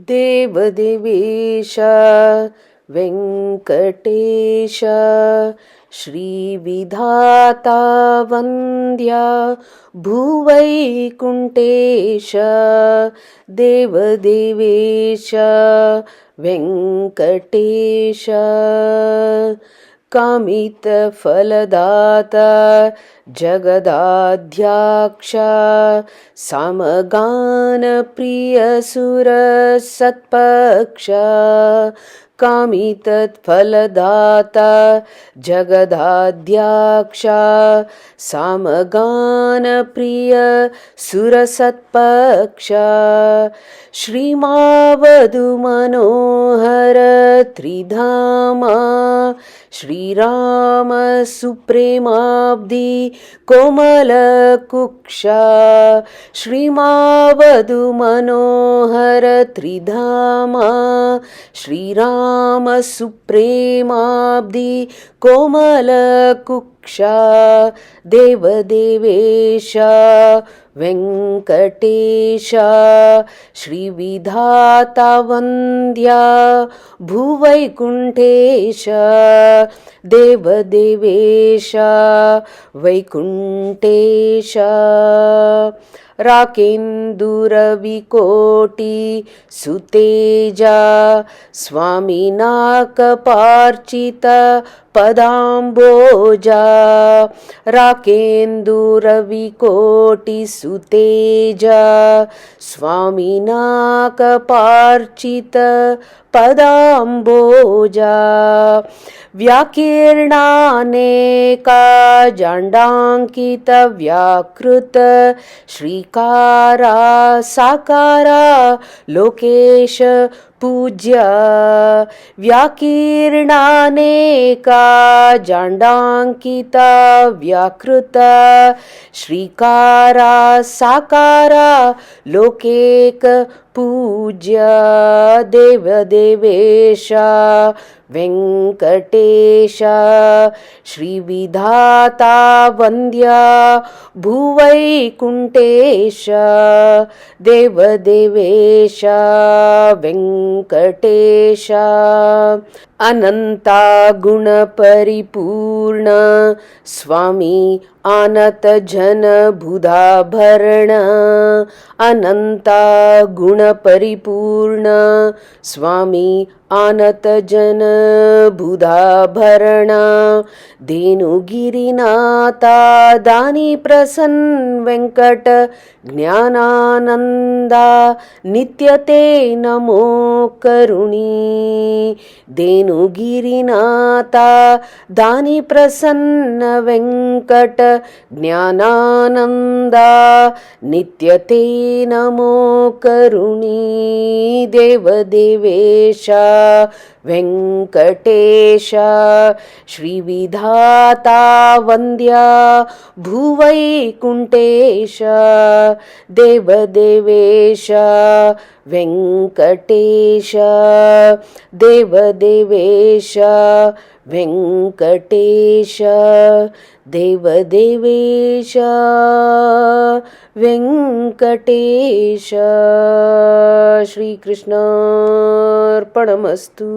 देवदेवेश वेङ्कटेश श्रीविधाता वन्द्या भुवैकुण्ठेश देवदेवेश वेङ्कटेश कामितफलदाता जगदाध्याक्ष समगानप्रियसुरसत्पक्ष कामितफलदाता जगदाध्याक्ष समगानप्रियसुरसत्पक्ष श्रीमावधुमनोहर त्रिधामा श्रीराम सुप्रेमाब्धि कोमलकुक्षा श्रीमावधुमनोहर त्रिधामा श्रीराम सुप्रेमाब्धि कोमलकुक्षा देवदेवेश वेङ्कटेश श्रीविधाता वन्द्या भुवैकुण्ठेश देवदेवेश वैकुण्ठेश राकेन्दुरविकोटि सुतेजा स्वामिनाकपार्चित पदाम्बोजा राकेन्दुरविकोटि सुतेजा स्वामिनाकपार्चित पदाम्बोजा व्याकीर्णानेका जाण्डाङ्कित व्याकृत श्रीकारा साकारा लोकेश पूज्य व्याकीर्णानेका जाण्डाङ्कित व्याकृत श्रीकारा साकारा लोकेक पूज्य देवदेवेश वेङ्कटेश श्रीविधाता वन्द्या भुवैकुण्ठेश देवदेवेश वेङ्कटेश अनन्ता गुणपरिपूर्ण स्वामी आनत जन बुधाभरण अनन्ता गुणपरिपूर्ण स्वामी आनत जन बुधाभरण धेनुगिरिनाथा दानि प्रसन्न वेङ्कट ज्ञानानन्दा नित्यते नमो करुणी धेनुगिरिनाथा दानि प्रसन्न वेङ्कट ज्ञानानन्दा नित्यते नमो करुणी देवदेवेश वेङ्कटेश श्रीविधाता वन्द्या भुवैकुण्ठेश देवदेवेश वेङ्कटेश देवदेवेश वेङ्कटेश देवदेवेश वेङ्कटेश श्रीकृष्णार्पणमस्तु।